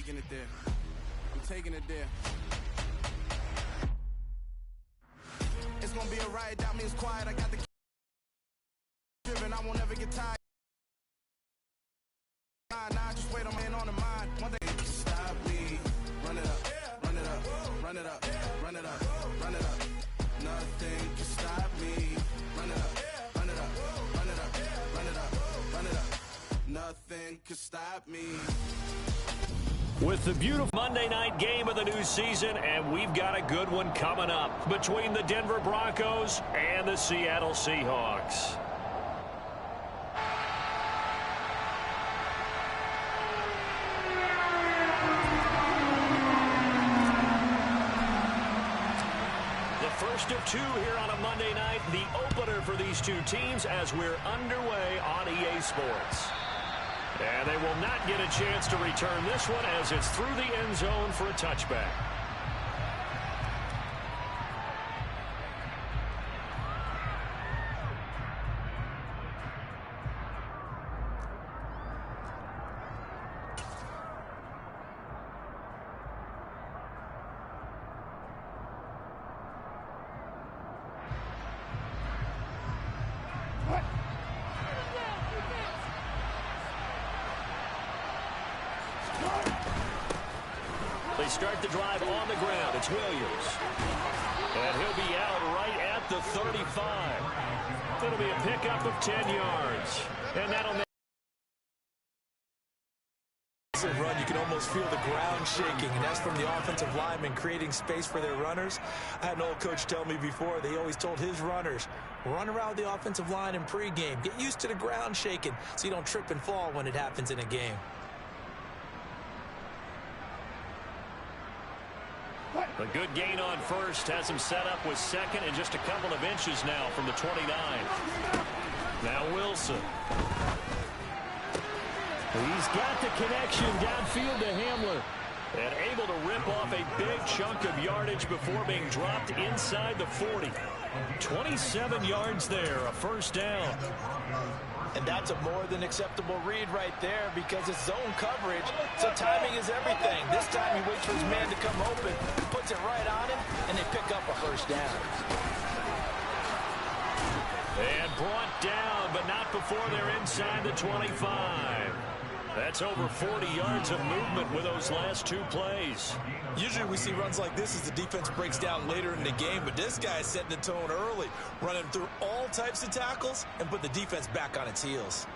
taking it there. I'm taking it there. It's gonna be a riot, that means quiet. I got the driven, I won't ever get tired. Nah, just wait, I'm in on the mind. One day you can stop me. Run it up, run it up, run it up, run it up, run it up. Nothing can stop me. Run it up, run it up, run it up, run it up, run it up. Nothing can stop me. With the beautiful Monday night game of the new season, and we've got a good one coming up between the Denver Broncos and the Seattle Seahawks. The first of two here on a Monday night, the opener for these two teams as we're underway on EA Sports. And they will not get a chance to return this one as it's through the end zone for a touchback. They start the drive on the ground. It's Williams. And he'll be out right at the 35. It'll be a pickup of 10 yards. And that'll make run, you can almost feel the ground shaking, and that's from the offensive linemen creating space for their runners. I had an old coach tell me before, they always told his runners, run around the offensive line in pregame. Get used to the ground shaking so you don't trip and fall when it happens in a game. A good gain on first has him set up with second and just a couple of inches now from the 29. Now Wilson. He's got the connection downfield to Hamler. And able to rip off a big chunk of yardage before being dropped inside the 40. 27 yards there, a first down. And that's a more than acceptable read right there because it's zone coverage, so timing is everything. This time he waits for his man to come open, puts it right on him, and they pick up a first down. And brought down, but not before they're inside the 25. That's over 40 yards of movement with those last two plays. Usually we see runs like this as the defense breaks down later in the game, but this guy is setting the tone early, running through all types of tackles and put the defense back on its heels.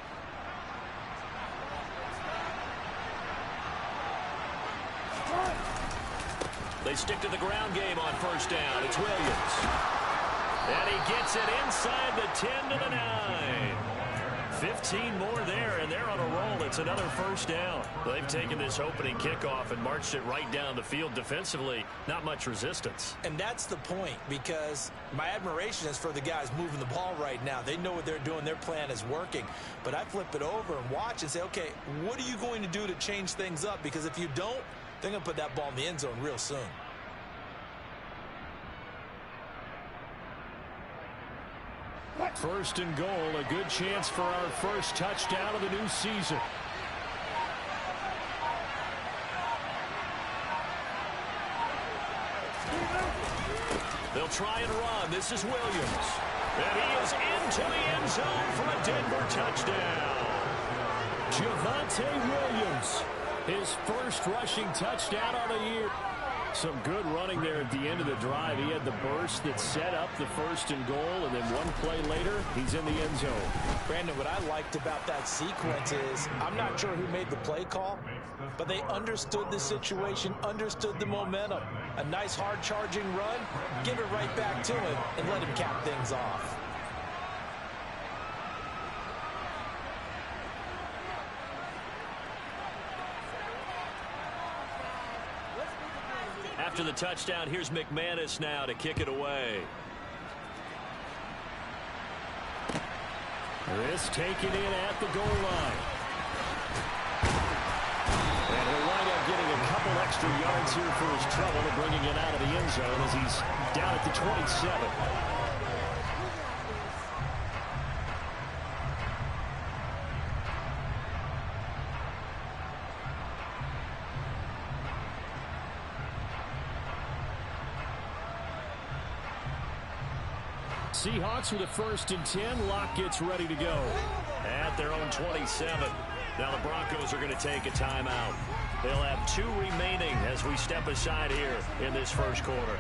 They stick to the ground game on first down. It's Williams. And he gets it inside the 10 to the 9. 15 more there, and they're on a roll. It's another first down. They've taken this opening kickoff and marched it right down the field defensively. Not much resistance. And that's the point, because my admiration is for the guys moving the ball right now. They know what they're doing. Their plan is working. But I flip it over and watch and say, okay, what are you going to do to change things up? Because if you don't, they're going to put that ball in the end zone real soon. First and goal, a good chance for our first touchdown of the new season. They'll try and run. This is Williams. And he is into the end zone for a Denver touchdown. Javonte Williams, his first rushing touchdown on the year. Some good running there at the end of the drive. He had the burst that set up the first and goal, and then one play later, he's in the end zone. Brandon, what I liked about that sequence is I'm not sure who made the play call, but they understood the situation, understood the momentum. A nice hard-charging run, give it right back to him, and let him cap things off. After the touchdown, here's McManus now to kick it away. This taken in at the goal line. And he'll wind up getting a couple extra yards here for his trouble and bringing it out of the end zone as he's down at the 27. Seahawks with a 1st and 10. Locke gets ready to go at their own 27. Now the Broncos are going to take a timeout. They'll have 2 remaining as we step aside here in this first quarter.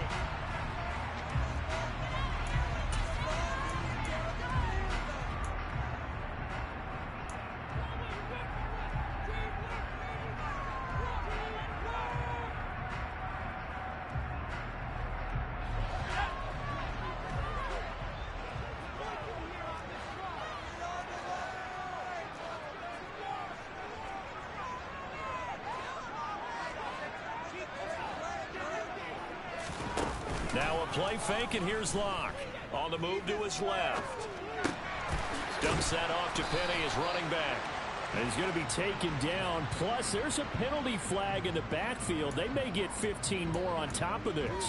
Now a play fake, and here's Locke. On the move to his left. Dumps that off to Penny as running back. And he's going to be taken down. Plus, there's a penalty flag in the backfield. They may get 15 more on top of this.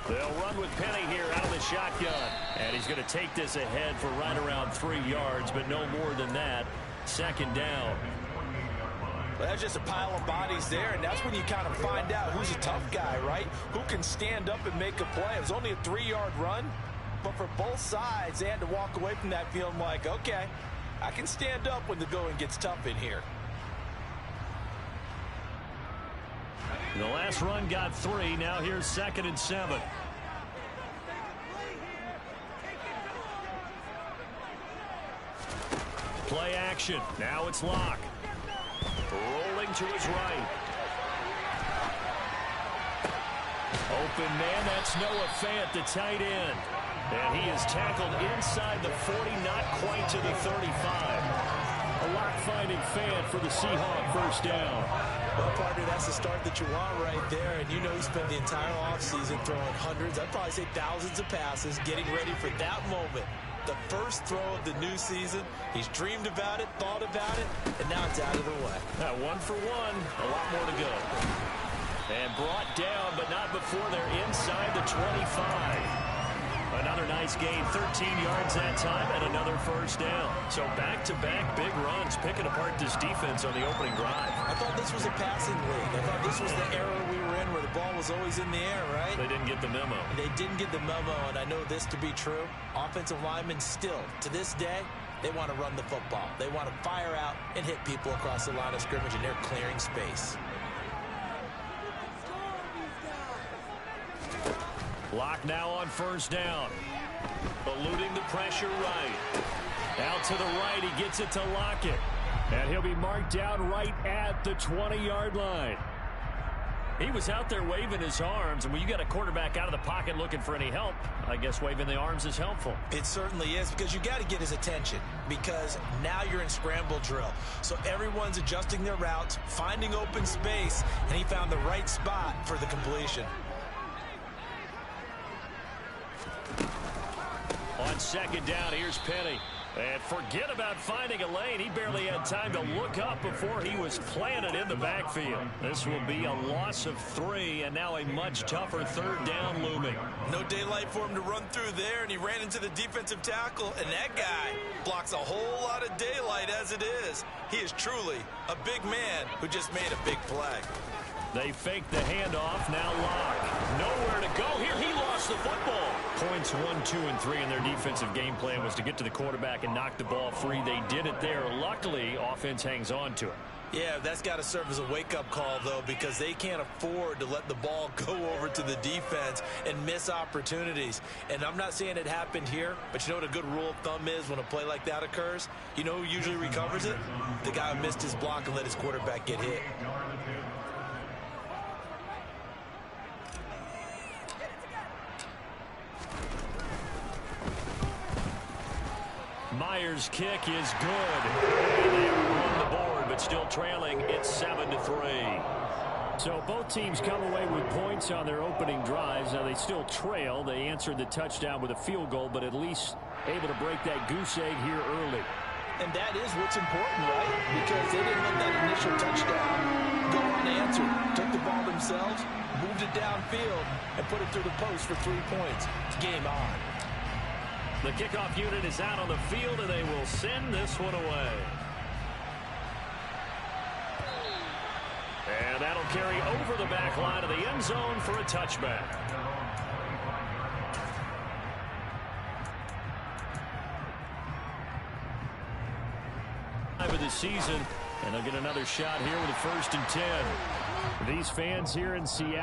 They'll run with Penny here out of the shotgun. And he's going to take this ahead for right around 3 yards, but no more than that. 2nd down. Well, that's just a pile of bodies there, and that's when you kind of find out who's a tough guy, right? Who can stand up and make a play. It was only a 3-yard run, but for both sides, they had to walk away from that feeling like, okay, I can stand up when the going gets tough in here. The last run got 3. Now here's 2nd and 7. Play action. Now it's Locke. Rolling to his right. Open man. That's Noah Fant, the tight end. And he is tackled inside the 40, not quite to the 35. A Locke finding Fant for the Seahawk 1st down. Well, partner, that's the start that you want right there. And you know he spent the entire offseason throwing hundreds, I'd probably say thousands of passes, getting ready for that moment. The first throw of the new season. He's dreamed about it, thought about it, and now it's out of the way. 1 for 1. A lot more to go. And brought down, but not before they're inside the 25. Another nice gain, 13 yards that time, and another 1st down. So back-to-back big runs, picking apart this defense on the opening drive. I thought this was a passing league. I thought this was the era we were in where the ball was always in the air, right? They didn't get the memo. They didn't get the memo, and I know this to be true. Offensive linemen still, to this day, they want to run the football. They want to fire out and hit people across the line of scrimmage, and they're clearing space. Locke now on 1st down. Eluding the pressure right. Out to the right, he gets it to Lockett. And he'll be marked down right at the 20-yard line. He was out there waving his arms, and when you got a quarterback out of the pocket looking for any help, I guess waving the arms is helpful. It certainly is, because you got to get his attention, because now you're in scramble drill. So everyone's adjusting their routes, finding open space, and he found the right spot for the completion. On 2nd down, here's Penny. And forget about finding a lane. He barely had time to look up before he was planted in the backfield. This will be a loss of 3, and now a much tougher 3rd down looming. No daylight for him to run through there, and he ran into the defensive tackle, and that guy blocks a whole lot of daylight as it is. He is truly a big man who just made a big play. They fake the handoff. Now Locke. Nowhere to go here. He lost the football. Points 1, 2, and 3 in their defensive game plan was to get to the quarterback and knock the ball free. They did it there. Luckily, offense hangs on to it. Yeah, that's got to serve as a wake-up call, though, because they can't afford to let the ball go over to the defense and miss opportunities. And I'm not saying it happened here, but you know what a good rule of thumb is when a play like that occurs? You know who usually recovers it? The guy who missed his block and let his quarterback get hit. Myers' kick is good. And they are on the board, but still trailing. It's 7-3. So both teams come away with points on their opening drives. Now they still trail. They answered the touchdown with a field goal, but at least able to break that goose egg here early. And that is what's important, right? Because they didn't let that initial touchdown go unanswered. Took the ball themselves, moved it downfield, and put it through the post for 3 points. It's game on. The kickoff unit is out on the field, and they will send this one away. And that'll carry over the back line of the end zone for a touchback. Of the season, and they'll get another shot here with a 1st and 10. These fans here in Seattle